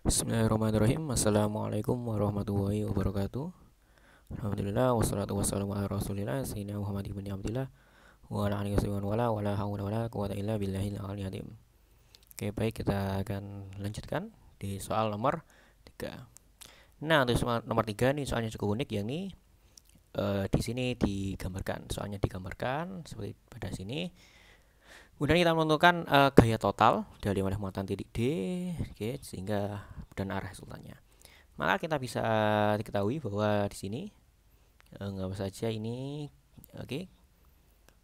Bismillahirrahmanirrahim. Assalamualaikum warahmatullahi wabarakatuh. Alhamdulillah wassalatu wassalamu ala Rasulillah sayyidina Muhammad ibn Abdillah wa ala alihi wasallam wala haula wala quwata illa billahil aliyyil azim. Oke, baik, kita akan lanjutkan di soal nomor 3. Nah, untuk soal nomor 3 nih soalnya cukup unik, yakni di sini digambarkan, soalnya digambarkan seperti pada sini. Kemudian kita menentukan gaya total dari oleh muatan titik D, oke, sehingga dan arah resultannya. Maka kita bisa diketahui bahwa di sini nggak saja ini, oke,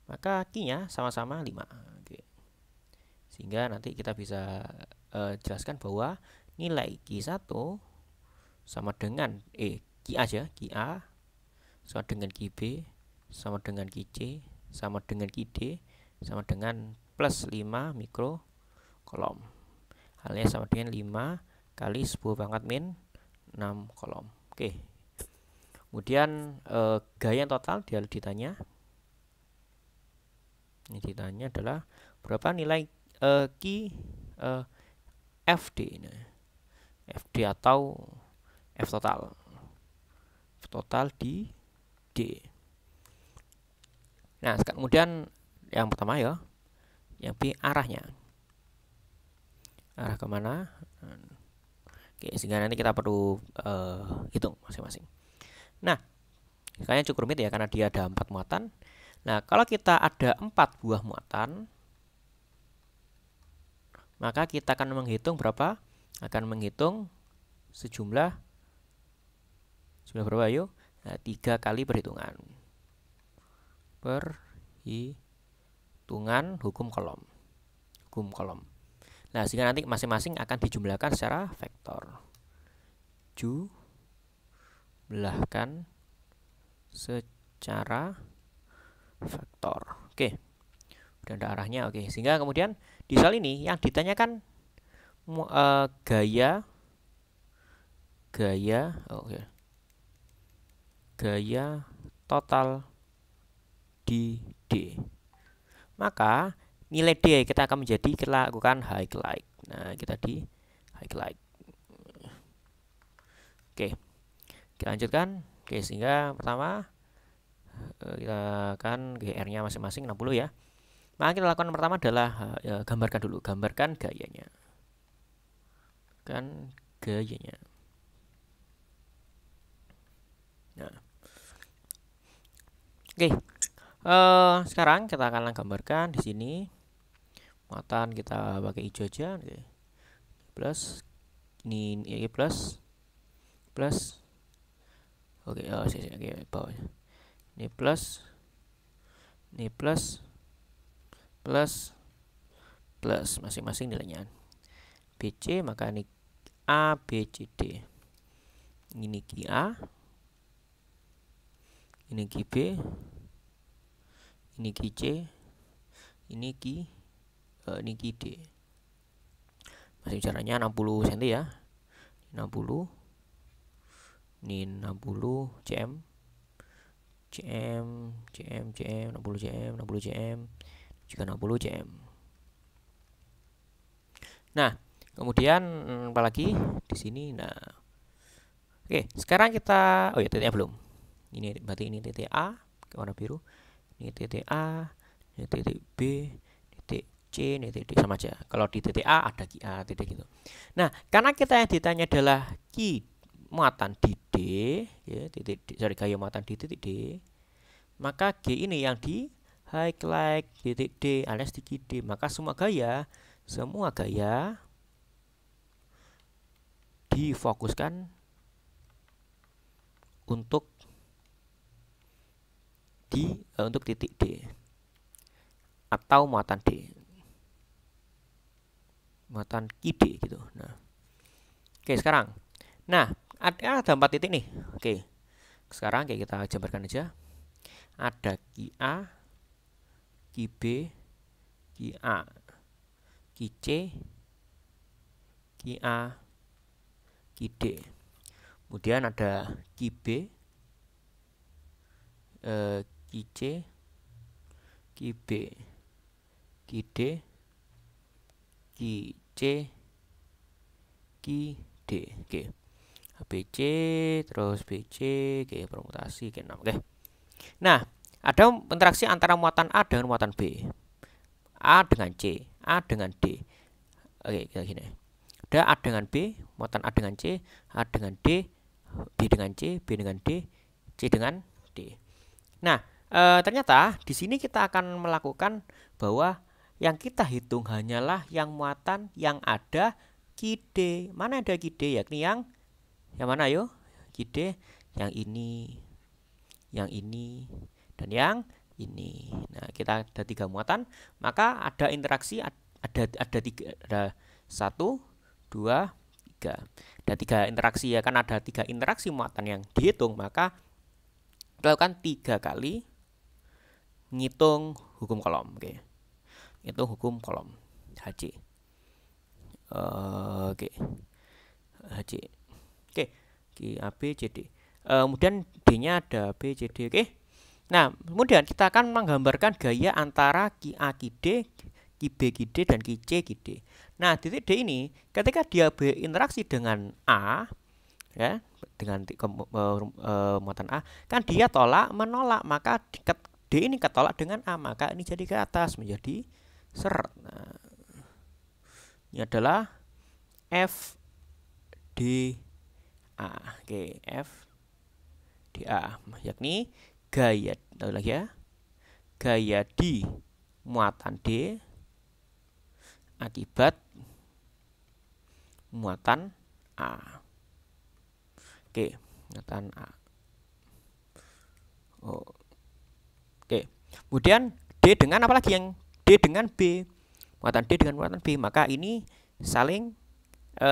maka Q-nya sama-sama 5, oke. Sehingga nanti kita bisa jelaskan bahwa nilai Q1 sama dengan Q aja, Qa sama dengan QB sama dengan QC sama dengan QD sama dengan plus 5 mikrokolom. Halnya sama dengan 5 kali 10 pangkat min 6 kolom. Oke. Kemudian gaya total dia ditanya. Ini ditanya adalah berapa nilai FD ini. FD atau F total. F total di D. Nah, kemudian yang pertama ya, yang B arahnya. Arah kemana? Oke, sehingga nanti kita perlu hitung masing-masing. Nah, kayaknya cukup rumit ya karena dia ada 4 muatan. Nah, kalau kita ada 4 buah muatan, maka kita akan menghitung berapa? Akan menghitung sejumlah berapa yuk? Nah, 3 kali perhitungan. Perhitungan hukum kolom. Nah, sehingga nanti masing-masing akan dijumlahkan secara vektor. Jumlahkan secara vektor. Oke. Udah ada arahnya, oke. Sehingga kemudian di soal ini yang ditanyakan gaya total di D. Maka nilai D kita akan kita lakukan highlight. Nah, kita di highlight. Oke. Kita lanjutkan. Oke, sehingga pertama kita akan GR-nya masing-masing 60 ya. Maka kita lakukan pertama adalah gambarkan dulu, gambarkan gayanya. Nah. Oke. Sekarang kita akan gambarkan di sini muatan kita pakai hijau aja, oke. Plus ini plus oke, oke, bawah ini plus masing-masing nilainya BC, maka ini A B C D, ini QA, ini QB, ini QC, ini QD. Masih caranya 60 cm ya, 60, ini 60 cm, 60 cm, juga 60 cm. Nah, kemudian apalagi di sini. Nah, oke, sekarang kita, oh ya, titiknya belum. Ini berarti ini titik A warna biru, ini titik A, ini titik B, titik C, ini titik sama aja. Kalau di titik A ada QA titik gitu. Nah, karena kita yang ditanya adalah Q muatan di D, ya, titik D, sorry, gaya muatan di titik D, maka G ini yang di highlight titik D alias di D. Maka semua gaya difokuskan untuk titik D atau muatan D, muatan QD gitu. Nah, oke, sekarang, nah ada 4 titik nih. Oke, sekarang kayak kita gambarkan aja. Ada QA, QB, QA, QC, QA, QD. Kemudian ada QB, QC, QB, QD, QC, QD. D. Oke. BC terus BC, oke, permutasi oke 6. Oke. Nah, ada interaksi antara muatan A dengan muatan B. A dengan C, A dengan D. Oke, kayak gini. Ada A dengan B, muatan A dengan C, A dengan D, B dengan C, B dengan D, C dengan D. Nah, ternyata di sini kita akan melakukan bahwa yang kita hitung hanyalah yang muatan yang ada QD. Mana ada QD? Yakni yang mana yo? QD yang ini, dan yang ini. Nah, kita ada 3 muatan, maka ada interaksi ada 3, ada 1, 2, 3. Ada 3 interaksi ya, kan ada 3 interaksi muatan yang dihitung, maka lakukan 3 kali ngitung hukum kolom. Oke. Itu hukum kolom HC. Oke. HC. Oke. AB CD. Kemudian D-nya ada B, C, D. Oke. Nah, kemudian kita akan menggambarkan gaya antara QA, QD, QB, QD, dan QC, QD. Nah, titik D ini ketika dia berinteraksi dengan A, ya, dengan muatan A, kan dia tolak menolak, maka D ini ketolak dengan A, maka ini jadi ke atas menjadi seret. Nah, ini adalah F D A. Oke, F D A, yakni gaya, lagi ya, gaya di muatan D akibat muatan A. Oke, muatan A. Oh. Oke. Kemudian D dengan apa lagi, yang D dengan B. Muatan D dengan muatan B, maka ini saling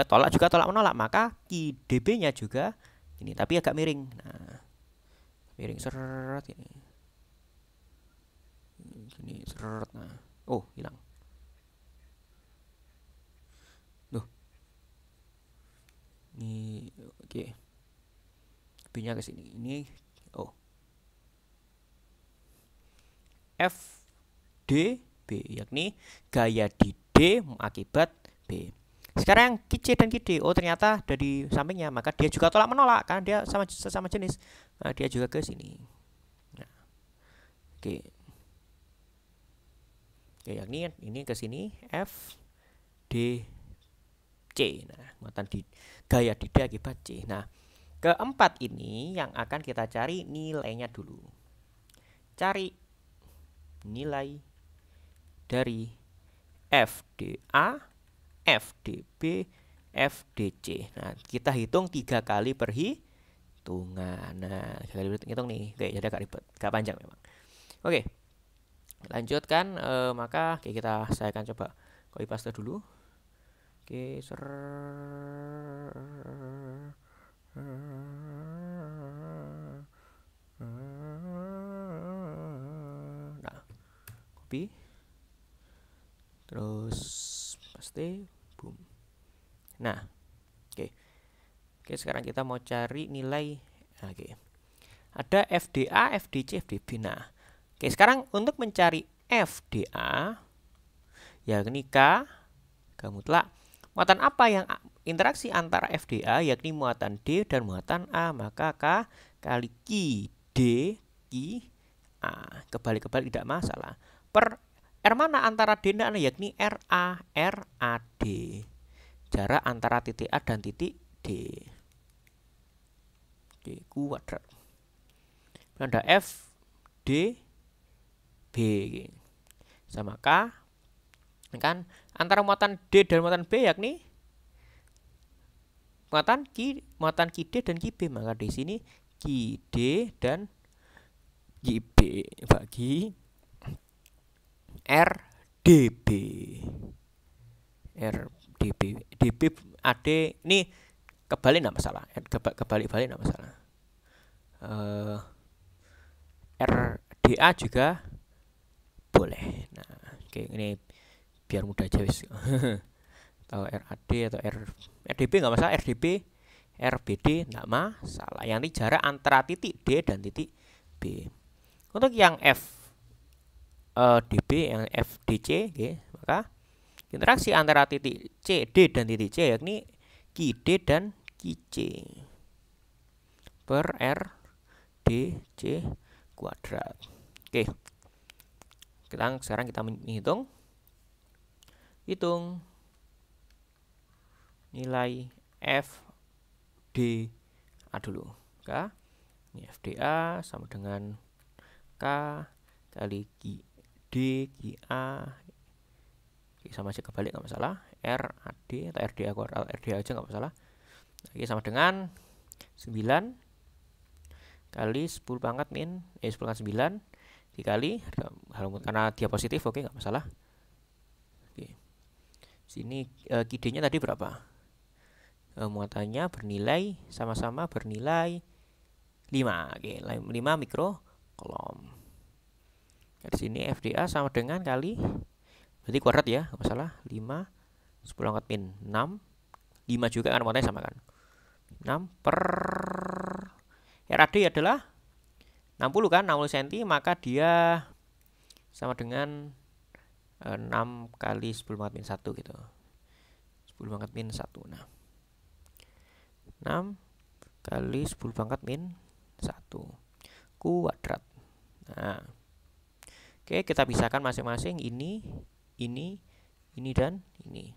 tolak juga tolak menolak, maka QDB-nya juga ini, tapi agak miring. Nah, miring seret ini. Gini seret. Nah, oh, hilang. Ini oke. B-nya ke sini. Ini oh. F D B, yakni gaya di D akibat B. Sekarang QC dan QD, oh ternyata dari sampingnya, maka dia juga tolak menolak karena dia sama jenis. Nah, dia juga ke sini. Nah, oke. Oke, yakni ini ke sini F D C. Nah, muatan di gaya di D akibat C. Nah, keempat ini yang akan kita cari nilainya dulu. Cari nilai dari FDA, FDB, FDC. Nah, kita hitung 3 kali perhitungan. Nah, 3 kali hitung nih. Oke, jadi agak ribet, agak panjang memang. Oke. Lanjutkan, maka saya akan coba copy paste dulu. Oke, nah, copy. Terus paste, boom. Nah, oke. Oke, sekarang kita mau cari nilai. Oke. Ada FDA, FDC, FDB. Nah, oke, sekarang untuk mencari FDA, yakni K mutlak. Muatan apa yang interaksi antara FDA, yakni muatan D dan muatan A, maka K kali Q D Q A. Kebalik-kebalik tidak masalah. Per R mana antara D dan A, yakni RA, RAD. Jarak antara titik A dan titik D. Oke, kuadrat. Ada F D B sama K, kan antara muatan D dan muatan B, yakni muatan Q D dan Q B, maka di sini Q D dan Q B bagi RDB. RDB, DB AD ini kebalik enggak masalah. Kebalik-balik enggak masalah. RDA juga boleh. Nah, oke, ini biar mudah aja wis. Atau RAD atau RDB enggak masalah, RDB, RBD enggak masalah. Yang ini jarak antara titik D dan titik B. Untuk yang DB, yang FDC, okay, maka interaksi antara titik C, D dan titik C, yakni Ki D dan Ki C per R D C kuadrat. Oke. Sekarang kita menghitung. Hitung nilai F D A dulu. K. Ini FDA sama dengan K kali Ki D Ki A. Oke, sama aja kebalik nggak masalah. R A D atau RD kuadrat, RD aja nggak masalah. Oke, sama dengan 9 kali 10 pangkat min 10 pangkat 9 dikali karena dia positif, oke nggak masalah. Oke. Sini Ki D-nya tadi berapa? Muatannya bernilai sama-sama bernilai 5. Oke, 5 mikrocoulomb. Di sini FDA sama dengan kali berarti kuadrat ya, nggak masalah. 5 10 pangkat min 6. 5 juga kan muatannya sama kan. 6 per RAD adalah 60 kan, 60 cm, maka dia sama dengan 6 kali 10 pangkat min 1 gitu. 10 pangkat min 1. Nah, 6 kali 10 pangkat min 1 kuadrat. Nah, oke, kita pisahkan masing-masing ini dan ini.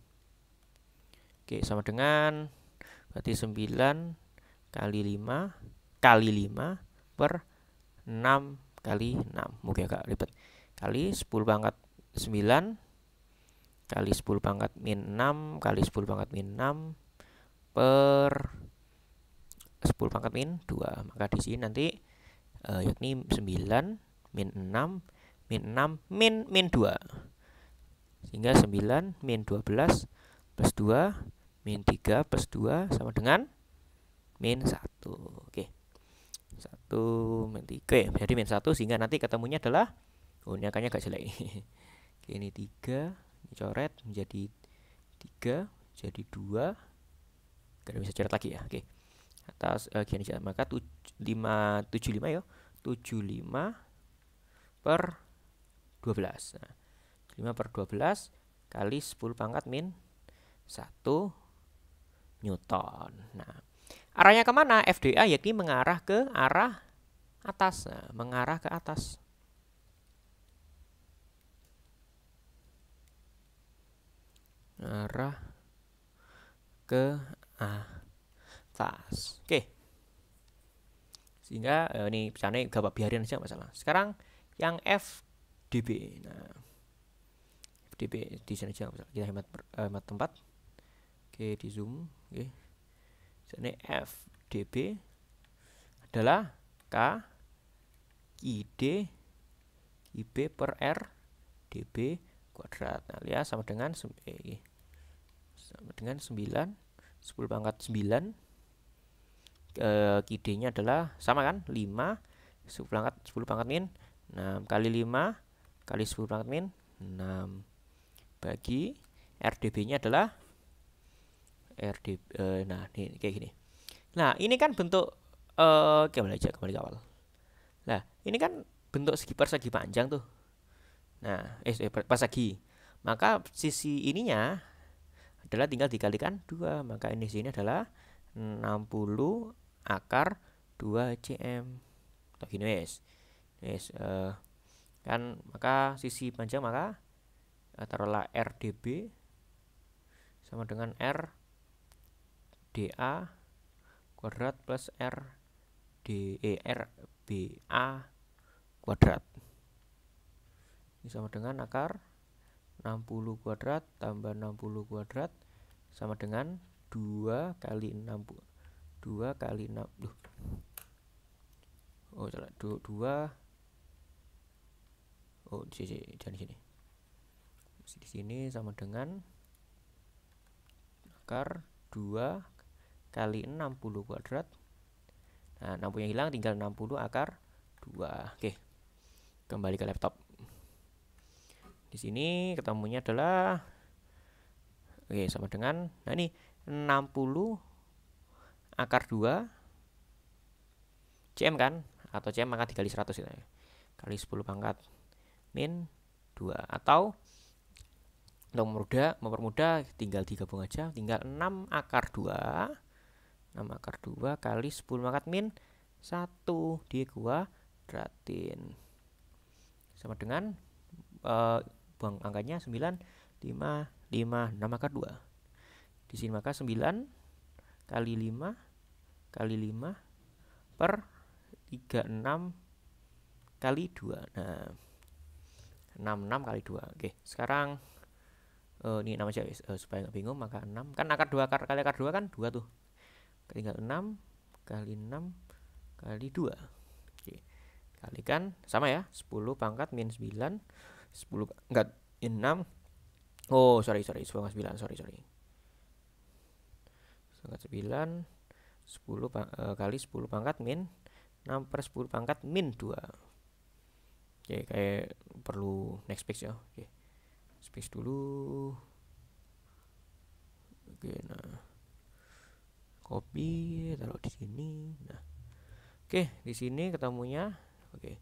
Oke, sama dengan berarti 9 kali 5 kali 5 per 6 kali 6. Mungkin agak ribet. Kali 10 pangkat 9 kali 10 pangkat min 6 kali 10 pangkat min 6 per 10 pangkat min 2. Maka di sini nanti yakni 9 min 6 min 6 min 2. Sehingga 9 min 12 plus 2 min 3 plus 2 sama dengan min 1. Oke. 1 min 3. Jadi min 1 sehingga nanti ketemunya adalah ini angkanya agak jelek. Oke, ini 3 dicoret menjadi 3 jadi 2. Gak bisa coret lagi ya. Oke. Atas gini aja. Maka 75 ya. 75 per 12. Nah, 5 per 12 kali 10 pangkat min 1 Newton. Nah, arahnya kemana? FDA yakni mengarah ke arah atas. Nah, mengarah ke atas. Arah ke atas. Oke. Sehingga ini misalnya gak biarin aja masalah. Sekarang yang FDB. Nah, FDB di sini aja nggak masalah. Kita hemat tempat. Oke, di zoom. Oke. Sini FDB adalah K Ki D Ki B per R dB kuadrat. Nah, lihat sama dengan 9 10 pangkat 9. Ki D-nya adalah sama kan? 5 10 pangkat min 6 kali 5 kali 10 pangkat min 6 bagi RDB-nya adalah nah ini kayak gini. Nah, ini kan bentuk kembali ke awal. Nah, ini kan bentuk persegi panjang tuh. Nah, persegi. Maka sisi ininya adalah tinggal dikalikan 2. Maka ini sini adalah 60 akar 2 cm. Atau gini wes. Kan maka sisi panjang maka taruhlah RDB sama dengan RDA kuadrat plus RBA kuadrat. Ini sama dengan akar 60 kuadrat tambah 60 kuadrat sama dengan 2 kali 60. 2 kali 6. Oh, salah. 2. Oh, di sini. Di sini sama dengan akar 2 kali 60 kuadrat. Nah, 60 yang hilang tinggal 60 akar 2. Oke. Kembali ke laptop. Di sini ketemunya adalah sama dengan nah ini 60 akar 2 cm kan, atau cm maka dikali 100 gitu ya. Kali 10 pangkat min 2 atau Untuk mempermudah tinggal digabung aja, tinggal 6 akar 2. 6 akar 2 kali 10 pangkat min 1 dikuadratin. Sama dengan buang angkanya 9, 5, 5, 6 akar 2. Di sini maka 9 kali 5 kali 5 per 36 kali 2. Nah, 66 kali 2. Oke, sekarang ini 6 aja supaya nggak bingung. Maka 6 kan akar 2 kali akar 2 kan 2 tuh. Tinggal 6 kali 6 kali 2. Oke, kalikan sama ya, 10 pangkat min 9. 10 pangkat min 6. Oh, sorry 10 pangkat 9, sorry 10 pangkat 9 kali 10 pangkat min 6 per 10 pangkat min 2. Oke, kayak perlu next space ya. Oke, space dulu. Oke, nah copy, taruh di sini. Nah, oke, di sini ketemunya, oke,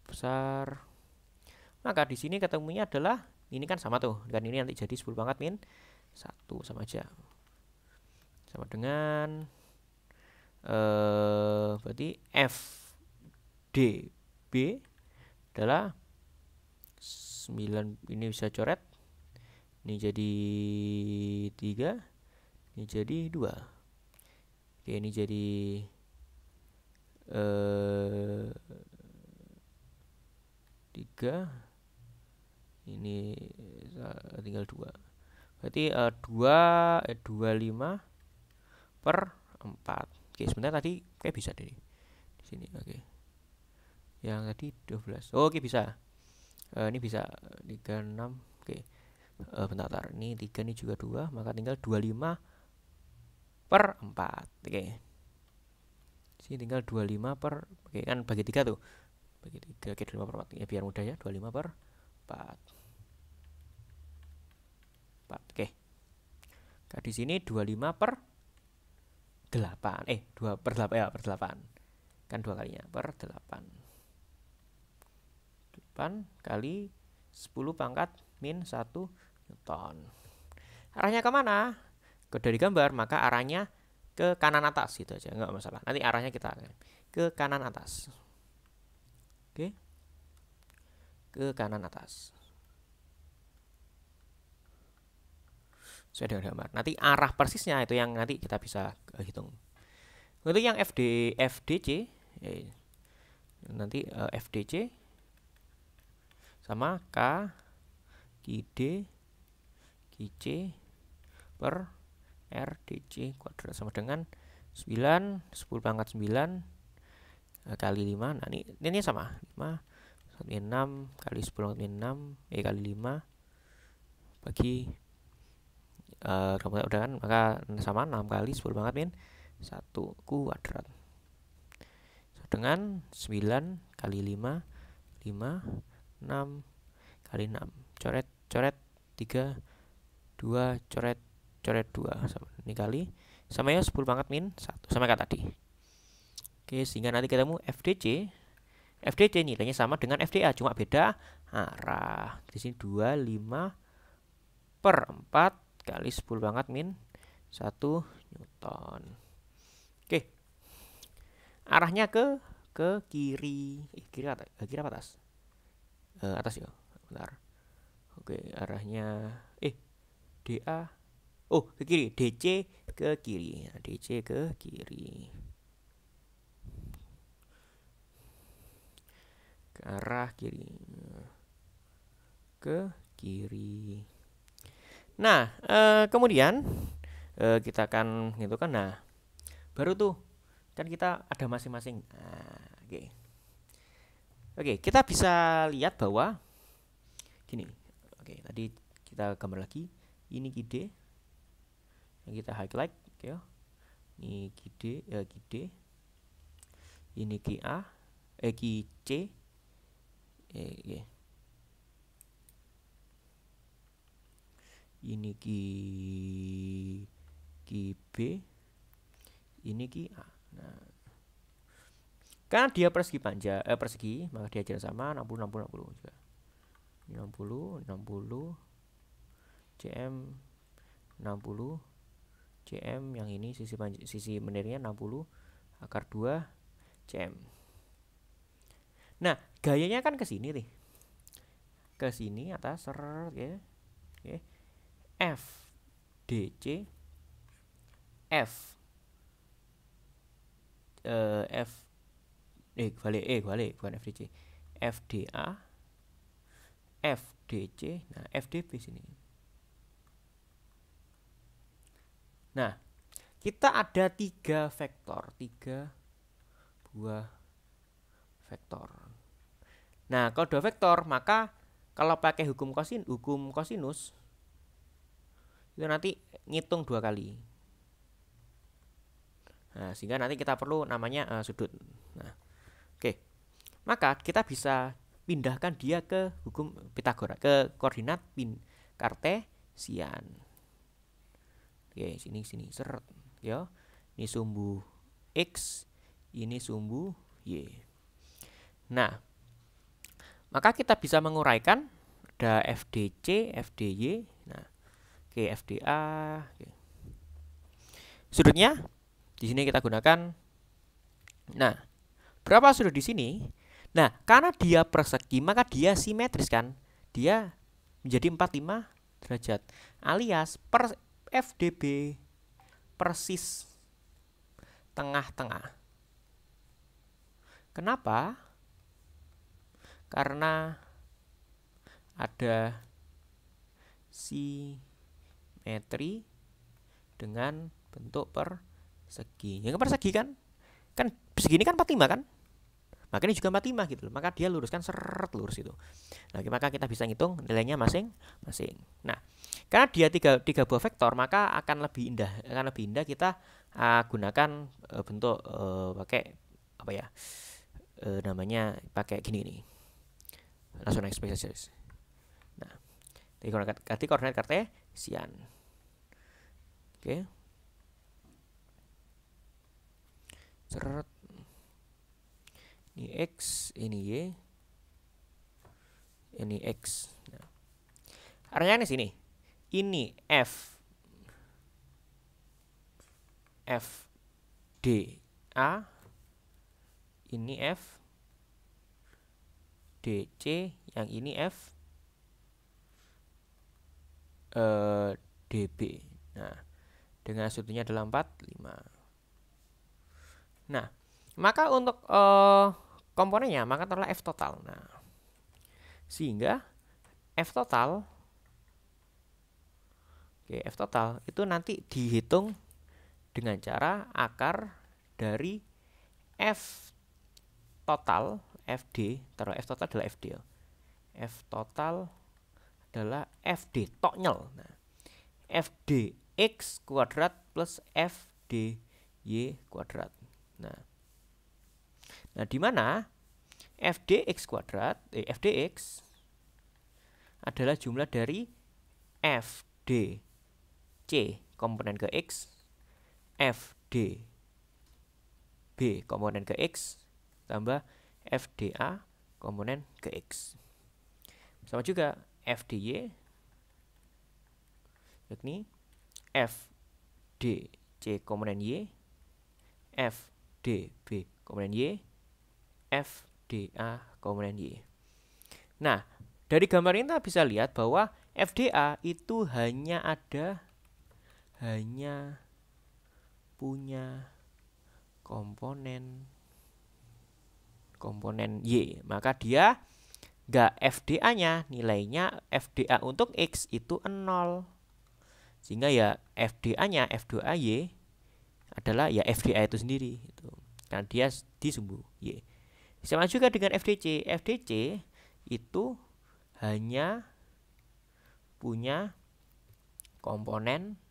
besar. Maka di sini ketemunya adalah ini kan sama tuh, kan ini nanti jadi 10 pangkat min 1 sama aja. Sama dengan berarti FDB adalah 9, ini bisa coret. Ini jadi 3, ini jadi 2. Oke, ini jadi 3. Ini tinggal 2. Berarti 25 per 4. Oke, sebenarnya tadi kayak bisa deh di sini. Oke. Yang tadi 12. Oh, oke bisa. Ini bisa 36. Oke. Bentar. Ini 3, ini juga 2, maka tinggal 25 per 4. Oke. Sini tinggal 25 per, oke kan bagi 3 tuh. Bagi 3, oke 25 per 4. Ya biar mudah ya, 25 per 4. 4. Oke. Nah, di sini 25 per 8. 2 per 8 ya, per 8. Kan 2 kalinya per 8. 8 kali 10 pangkat min 1 Newton. Arahnya kemana? Dari gambar, maka arahnya ke kanan atas gitu aja, nggak masalah. Nanti arahnya kita ke kanan atas. Oke, ke kanan atas. Sesuai dengan gambar. Nanti arah persisnya itu yang nanti kita bisa hitung. Untuk yang FDC, nanti FDC sama K QD QC per RDC kuadrat sama dengan 9, 10 pangkat 9 kali 5. Nah, ini sama 5 kali 6 kali 10 kali 6 kali 5 bagi udah kan, maka sama 6 kali 10 pangkat min 1 kuadrat dengan 9 kali 5 5 6 kali 6 coret 3 2 coret 2 sama ini kali sama ya 10 pangkat min 1 sama kayak tadi. Oke, sehingga nanti ketemu FDC nilainya sama dengan FDA, cuma beda arah. Di sini 25 per 4 kali 10 pangkat min 1 Newton. Oke, arahnya ke kiri. Kiri apa atas? Atas ya, bentar. Oke, arahnya DA. Oh, ke kiri. DC ke kiri. DC ke kiri. Ke arah kiri. Ke kiri. Nah, kemudian kita akan gitu kan. Nah, baru tuh kan kita ada masing-masing. Nah, oke, kita bisa lihat bahwa gini. Oke, tadi kita gambar lagi. Ini QD yang kita highlight, oke ya. Ini QD, ini QA, QC, ini QB, ini QA. Nah, karena dia persegi panjang, persegi, maka dia jarak sama 60 60 60 juga. Ini 60 60 cm 60, cm yang ini sisi menirnya 60 akar 2 cm. Nah, gayanya kan ke sini nih. Ke sini atas ya. Oke. F DC F F balik bukan FDC. FDA FDC, nah FDB sini. Nah, kita ada 3 vektor, 3 buah vektor. Nah, kalau 2 vektor, maka kalau pakai hukum kosinus itu nanti ngitung 2 kali. Nah, sehingga nanti kita perlu namanya sudut. Nah, oke. Maka kita bisa pindahkan dia ke hukum Pythagoras, ke koordinat kartesian. Oke, sini seret ya. Ini sumbu X, ini sumbu Y. Nah, maka kita bisa menguraikan ada FDC, FDY. Nah, oke, FDA. Oke. Sudutnya di sini kita gunakan. Nah, berapa sudut di sini? Nah, karena dia persegi, maka dia simetris kan? Dia menjadi 45 derajat. Alias per FDB persis tengah-tengah. Kenapa? Karena ada simetri dengan bentuk persegi. Yang persegi kan? Kan persegi ini kan 45 kan? Maka ini juga 45 gitu loh. Maka dia luruskan lurus itu. Nah, maka kita bisa ngitung nilainya masing-masing. Nah, karena dia tiga buah vektor, maka akan lebih indah. Kita gunakan bentuk pakai apa ya? Namanya pakai gini nih. Langsung ekspresi. Nah, ganti koordinat kartesian. Oke. Seret. Ini X, ini Y, ini X. Nah, arahnya di sini. Ini F D A, ini F D C, yang ini F DB. Nah, dengan sudutnya adalah 45. Nah, maka untuk komponennya maka adalah F total. Nah, sehingga F total, F total itu nanti dihitung dengan cara akar dari F total FD, taruh F total adalah FD. F total adalah FD toknyel. Nah, FD X kuadrat plus FD Y kuadrat. Nah, di mana FDX kuadrat, FDX adalah jumlah dari FDC komponen ke X, FDB komponen ke X, tambah FDA komponen ke X. Sama juga FDY, yakni FDC komponen Y, FDB komponen Y, FDA komponen Y. Nah, dari gambar ini kita bisa lihat bahwa FDA itu hanya punya komponen Y. Maka dia enggak FDA-nya, nilainya FDA untuk X itu 0. Sehingga ya FDA-nya F2AY adalah ya FDA itu sendiri gitu. Karena dia di sumbu Y. Sama juga dengan FDC. FDC itu hanya punya komponen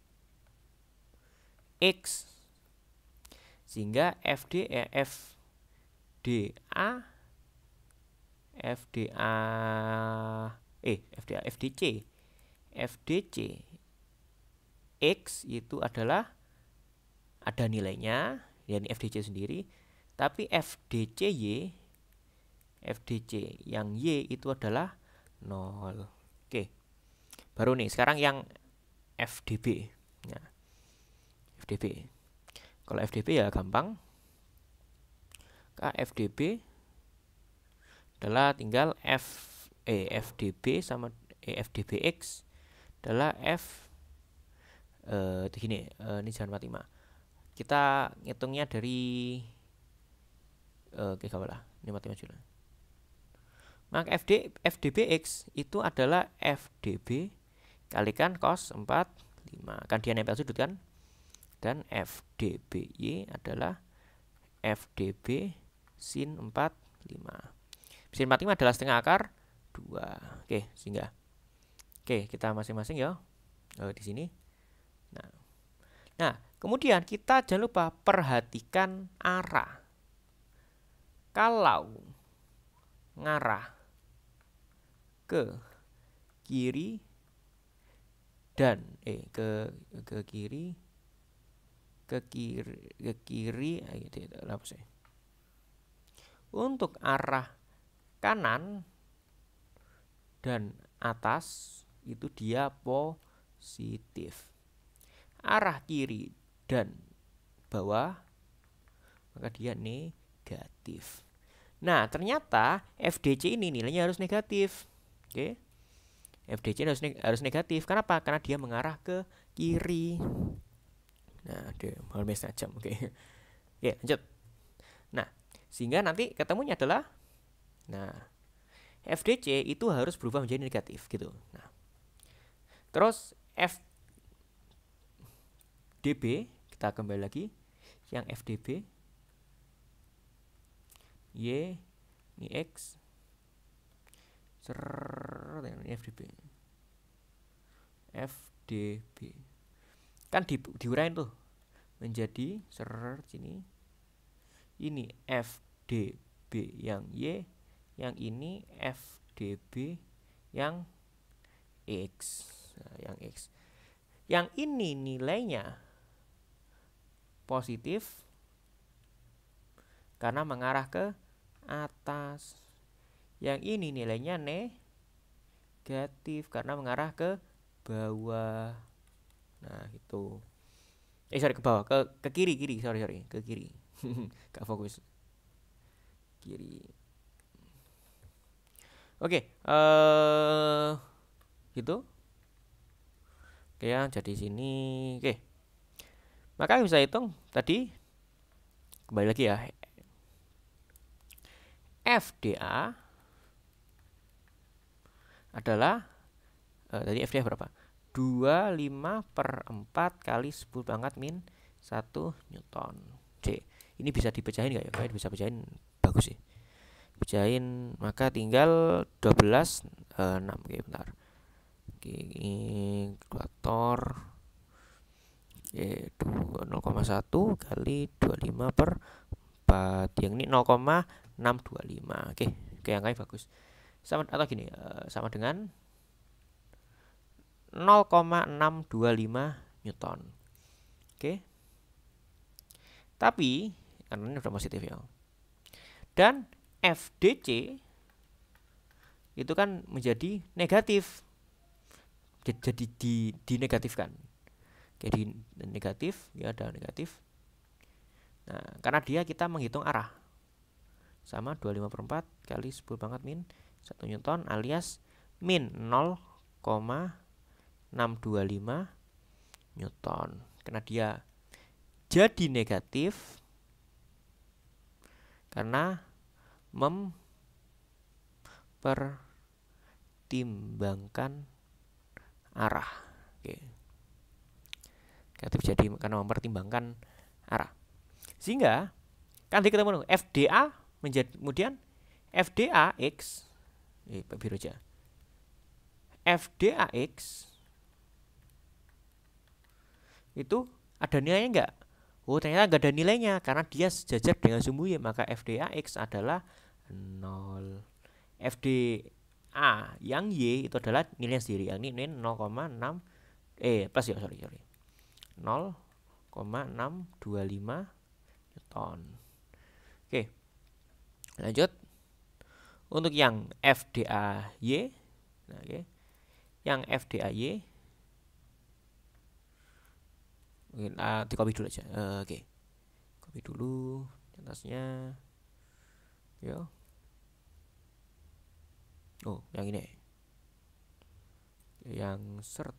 X. Sehingga FDC X itu adalah ada nilainya, yakni FDC sendiri, tapi FDC yang Y itu adalah 0. Oke. Baru nih, sekarang yang FDB. Nah, FDB. Kalau FDB ya gampang. KFDB adalah tinggal FDB sama FDBX adalah gini, ini jangan mati mah. Kita ngitungnya dari oke, gak lah, ini mati maju lah. Maka FDBX itu adalah FDB kalikan cos 45. Kan dia nempel sudut kan? Dan FDBY adalah FDB sin 45. Sin 45 adalah setengah akar 2. Oke, sehingga oke, kita masing-masing ya di sini. Nah, kemudian kita jangan lupa perhatikan arah. Kalau ngarah ke kiri dan ke kiri apa sih? Untuk arah kanan dan atas itu dia positif. Arah kiri dan bawah maka dia negatif. Nah, ternyata FDC ini nilainya harus negatif. Oke. FDC harus negatif. Kenapa? Karena dia mengarah ke kiri. Nah, dia halmes tajam. Oke. Oke, lanjut. Nah, sehingga nanti ketemunya adalah FDC itu harus berubah menjadi negatif gitu. Nah. Terus FDB, kita kembali lagi yang FDB Y ini X ini FDB kan diuraiin tuh menjadi sini ini FDB yang Y, yang ini FDB yang X. Nah, yang X yang ini nilainya positif karena mengarah ke atas. Yang ini nilainya negatif karena mengarah ke bawah. Nah, itu. Sorry, ke bawah, ke kiri, sorry, ke kiri. Gak fokus. Kiri. Oke, gitu. Oke ya, jadi sini. Oke. Maka bisa hitung tadi kembali lagi ya. FDA adalah tadi FDA berapa? 25/4 kali 10 pangkat min 1 Newton. C. Ini bisa dipecahin nggak ya? Kayak bisa pecahin, bagus sih. Pecahin, maka tinggal 12 6. Oke, bentar. Oke, ini kalkulator. 0,1 kali 25/4. Yang ini 0,625. Oke, angkanya bagus. Sama atau gini, sama dengan 0,625 Newton. Oke. Tapi karena ini udah positif ya. Dan FDC itu kan menjadi negatif. Jadi dinegatifkan. Jadi negatif, ya ada negatif. Nah, karena dia kita menghitung arah. Sama 25/4 kali 10 pangkat min 1 Newton alias min 0,625 Newton. Karena dia jadi negatif karena mempertimbangkan arah. Oke. Negatif jadi karena mempertimbangkan arah. Sehingga kan ketemu FDA menjadi kemudian FDAX Pak Biro aja. FDAX itu ada nilainya enggak? Oh, ternyata enggak ada nilainya karena dia sejajar dengan sumbu Y, maka FDAX adalah 0. FDA yang Y itu adalah nilai sendiri, yang ini 0,6 plus ya, sorry 0,625 Newton. Oke, lanjut untuk yang FDAY. Nah, oke. Yang FDAY Mungkin di copy dulu aja. Oke. Copy dulu atasnya. Ya. Oh, yang ini. Yang seret.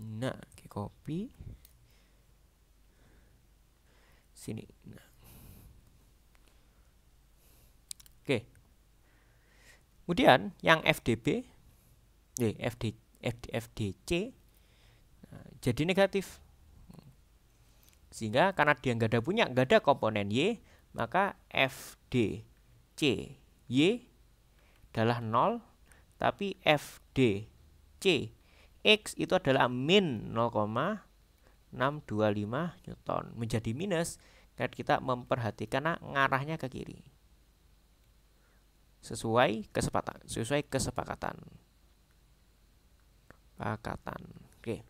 Nah, oke, copy sini. Nah. Oke. Kemudian yang FDB, FDC jadi negatif. Sehingga karena dia nggak ada komponen Y, maka FDC Y adalah 0, tapi FDC X itu adalah min 0,625 Newton. Menjadi minus karena kita memperhatikan ngarahnya ke kiri. Sesuai kesepakatan. Oke.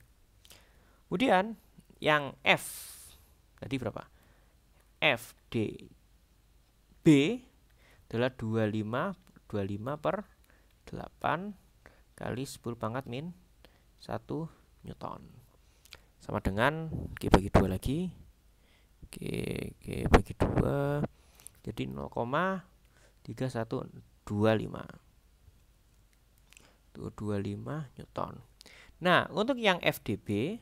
Kemudian yang F tadi berapa? FDB adalah 25 per 8 kali 10 pangkat min 1 Newton. Sama dengan G bagi 2 lagi. G bagi 2 jadi 0,3125 Newton. Nah, untuk yang FDB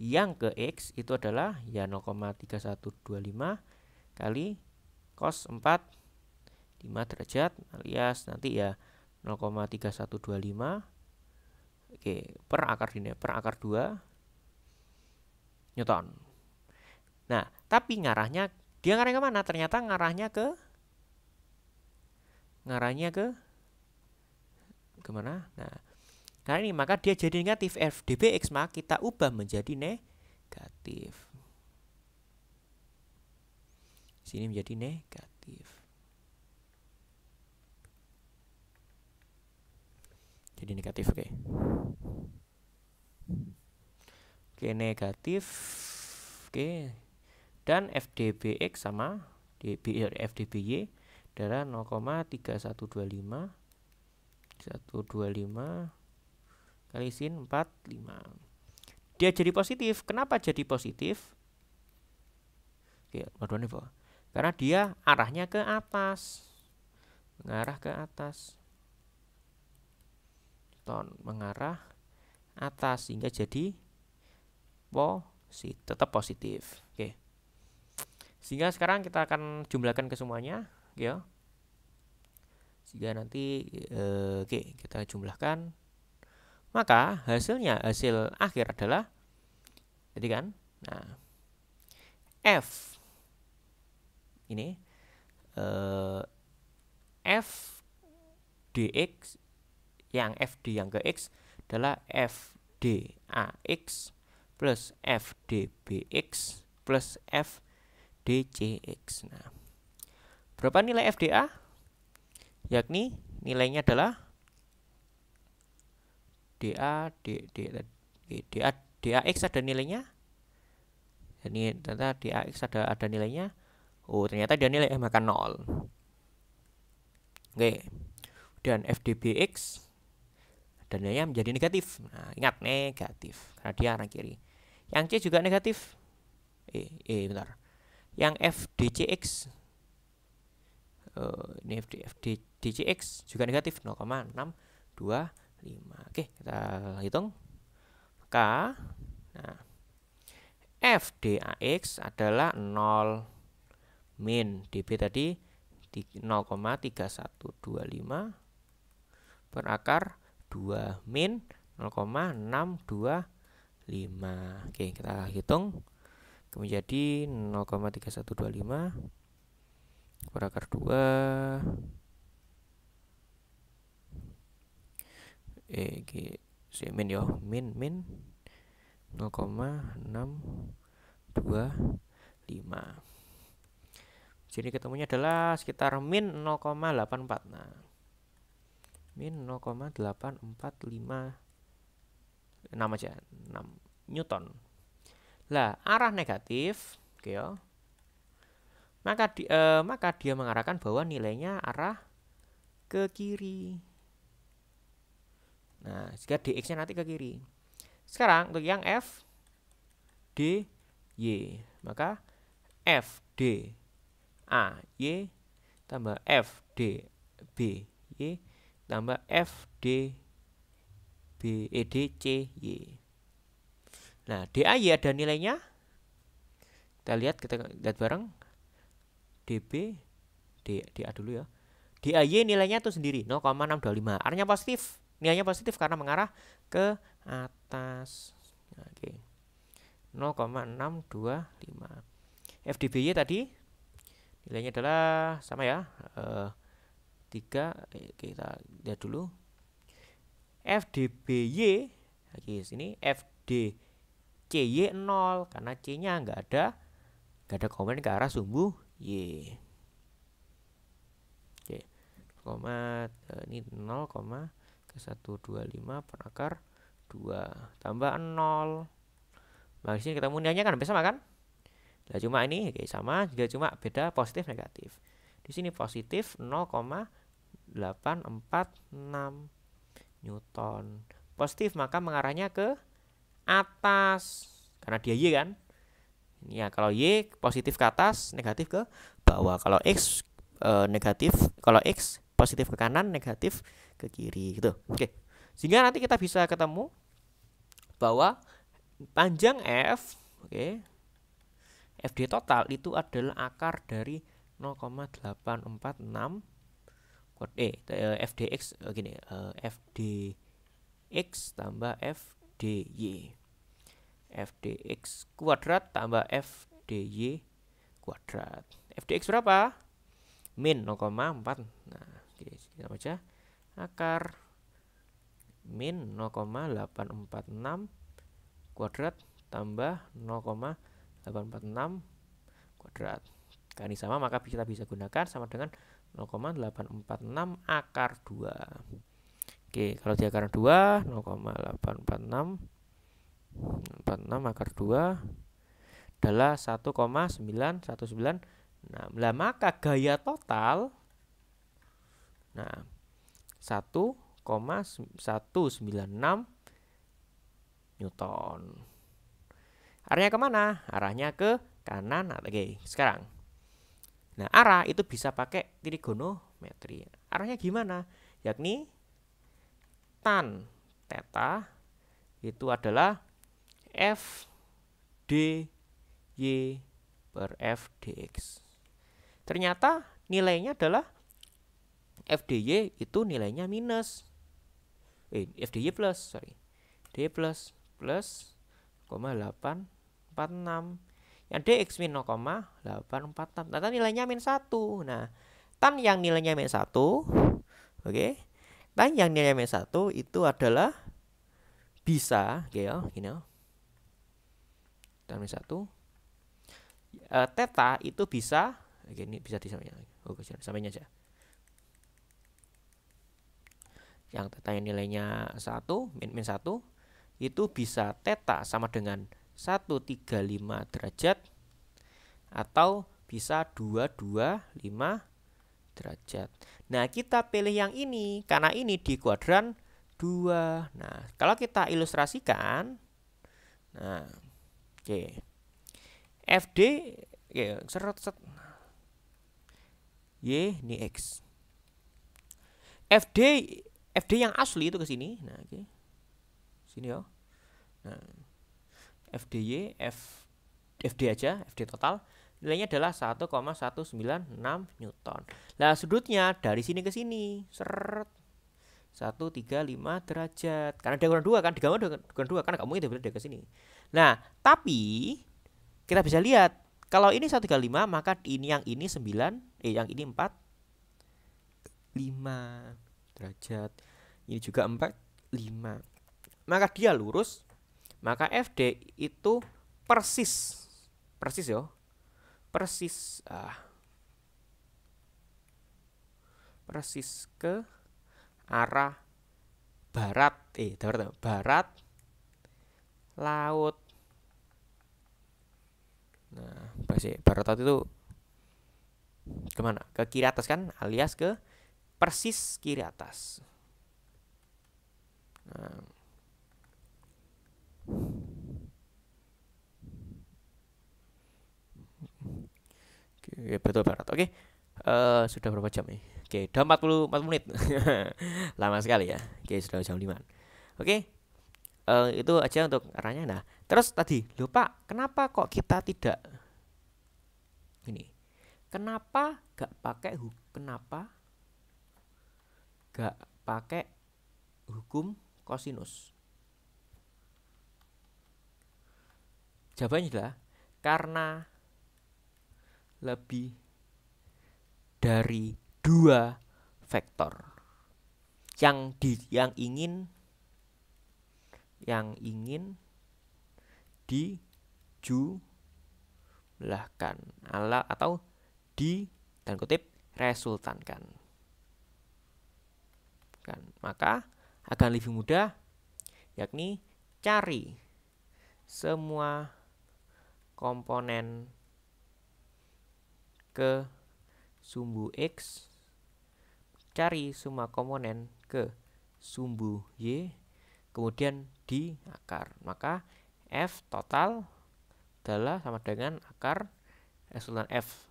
yang ke X itu adalah ya 0,3125 kali cos 4 5 derajat alias nanti ya 0,3125 per akar 2 Newton. Nah, tapi ngarahnya kemana? Ternyata ngarahnya kemana? Nah, karena ini maka dia jadi negatif. FDBX maka kita ubah menjadi negatif. Sini menjadi negatif. Jadi negatif, oke. Oke, negatif. Oke. Dan FDBX sama FDBY adalah 0,3125 kali sin 45. Dia jadi positif. Kenapa jadi positif? Oke, modelnya bawah. Karena dia arahnya ke atas. Mengarah ke atas. Mengarah atas sehingga jadi tetap positif. Oke. Sehingga sekarang kita akan jumlahkan ke semuanya, ya. Sehingga nanti kita jumlahkan. Maka hasil akhir adalah jadi kan. Nah, F ini F dx yang FD yang ke X adalah FDAX plus FDBX plus FDCX. Nah, berapa nilai FDA? Yakni nilainya adalah DAX ada nilainya. Ini ternyata DAX ada nilainya. Oh, ternyata dia nilai maka 0. Oke. Dan FDBX dan nilainya menjadi negatif. Nah, ingat negatif karena dia arah kiri. Yang C juga negatif. Bentar. Yang FDCX ini FDCX juga negatif 0,625. Oke, kita hitung. Maka FDAX adalah 0 min dB tadi 0,3125 per akar 2 min 0,625. Oke, kita hitung menjadi 0,3125 per akar 2 min ya, min 0,625. Jadi ketemunya adalah sekitar min 0,84. Nah, min 0,845 6 aja, 6 Newton. Lah, arah negatif, oke ya. maka dia mengarahkan bahwa nilainya arah ke kiri. Nah, jika dx-nya nanti ke kiri. Sekarang untuk yang f d y, maka f d a y tambah f d b y tambah f d b d c y. Nah, DAY ada nilainya. Kita lihat bareng. DB DA dulu ya. DAY nilainya itu sendiri 0,625. Artinya positif. Nilainya positif karena mengarah ke atas. Oke. 0,625. FDBY tadi nilainya adalah sama ya. 3. Kita lihat dulu. FDBY lagi sini FDCY 0 karena C-nya nggak ada komponen ke arah sumbu Y. Oke. Ini 0, ke 125 per akar 2 tambah 0. Nah, di sini ketemu nilainya kan hampir sama kan? Nah, cuma ini oke, sama, juga cuma beda positif negatif. Di sini positif 0,846 Newton. Positif maka mengarahnya ke atas karena dia Y kan. Ya, kalau Y positif ke atas, negatif ke bawah. Kalau X negatif, kalau X positif ke kanan, negatif ke kiri gitu. Oke. Sehingga nanti kita bisa ketemu bahwa panjang F, oke. FD total itu adalah akar dari 0,846 FDX gini, FDX tambah FDY. FDX kuadrat tambah FDY kuadrat. FDX berapa? Min 0,4. Nah, oke, kita baca akar min 0,846 kuadrat tambah 0,846 kuadrat. Karena ini sama maka kita bisa gunakan sama dengan 0,846 akar 2. Oke, kalau di akar 2 0,846 akar 2 adalah 1,9196. Nah, maka gaya total 1,196 Newton. Arahnya kemana? Arahnya ke kanan. Oke, sekarang. Nah, arah itu bisa pakai trigonometri. Arahnya gimana? Yakni tan theta itu adalah F D Y per F dx. Ternyata nilainya adalah FDY itu nilainya minus. FDY plus, sorry. D plus 0,846. Yang dx min 0,846. Ternyata nilainya min 1. Nah, tan yang nilainya min 1, oke. Tan yang nilainya min 1 itu adalah bisa, oke ya, gini ya. Tan min 1. Theta itu bisa, oke, ini bisa disamain. Oke, samain aja. Yang theta yang nilainya 1, min 1 itu bisa theta sama dengan 135 derajat atau bisa 225 derajat. Nah, kita pilih yang ini karena ini di kuadran 2. Nah, kalau kita ilustrasikan, nah, oke. FD ya, Y ini X. FD yang asli itu ke sini. Nah, oke. Sini ya. Nah, FDY, FD aja, FD total nilainya adalah 1,196 Newton. Nah, sudutnya dari sini ke sini, 135 derajat. Karena diagonal 2 kan, diagonal 2 karena kamu itu berada ke sini. Nah, tapi kita bisa lihat kalau ini 135 maka ini yang ini 9, yang ini 45 derajat. Ini juga 45. Maka dia lurus. Maka FD itu persis yo. Persis ke arah barat laut. Nah, barat laut itu kemana? Ke kiri atas kan, alias ke persis kiri atas. Nah. Oke, betul barat. Oke. Sudah berapa jam nih? Oke, udah 40 menit. Lama sekali ya. Oke, sudah jam 5. Oke. Itu aja untuk arahnya. Nah, terus tadi, lupa kenapa kok kita tidak ini? Kenapa gak pakai hukum kosinus? Jawabannya adalah karena lebih dari 2 vektor yang ingin dijumlahkan atau dan kutip resultankan. Maka akan lebih mudah, yakni cari semua komponen ke sumbu X, cari semua komponen ke sumbu Y, kemudian di akar. Maka F total adalah sama dengan akar resultan F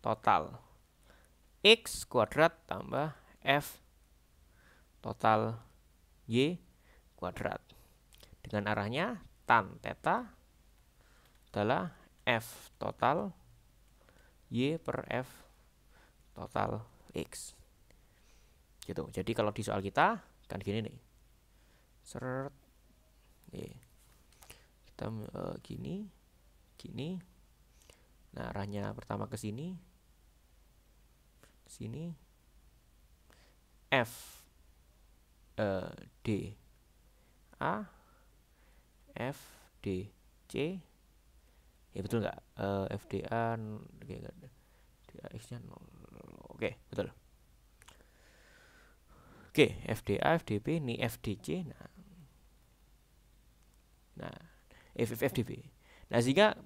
total X kuadrat tambah F total Y kuadrat. Dengan arahnya tan theta adalah F total Y per F total X. Gitu. Jadi kalau di soal kita kan gini nih. Seret. Kita gini. Nah, arahnya pertama ke sini. F D A F D C. Ya betul nggak? F D A X-nya 0. Oke, betul. Oke, FDA, FDB, ini FDC. Nah, FDB. Nah, sehingga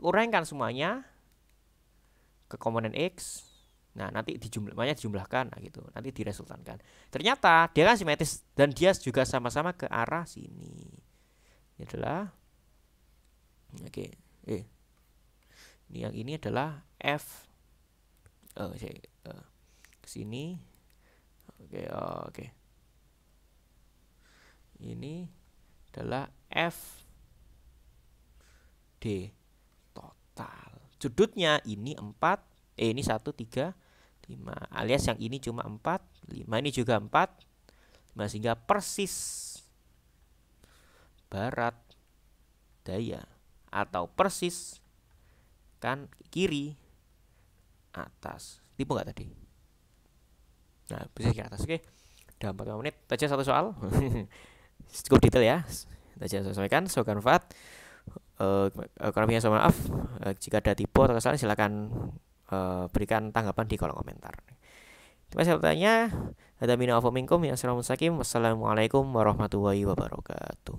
uraikan semuanya ke komponen X. Nah, nanti dijumlahkan, nah gitu. Nanti diresultankan. Ternyata dia kan simetris dan dia juga sama-sama ke arah sini. Ini adalah ini yang ini adalah F ke sini. Oke. Ini adalah F D total. Sudutnya ini 4, ini 1, 3, 5. Alias yang ini cuma 4, 5 ini juga 4. 5 sehingga persis barat daya atau persis kan kiri atas. Tipu nggak tadi? Nah, bisa ke atas. Oke. Udah 45 menit. Baca satu soal. Cukup detail ya. Baca selesaikan. Semoga bermanfaat. Kurang lebihnya saya maaf. Jika ada tipe atau kesalahan silakan berikan tanggapan di kolom komentar. Terima kasih bertanya. Ada minna wa minkum. Assalamualaikum warahmatullahi wabarakatuh.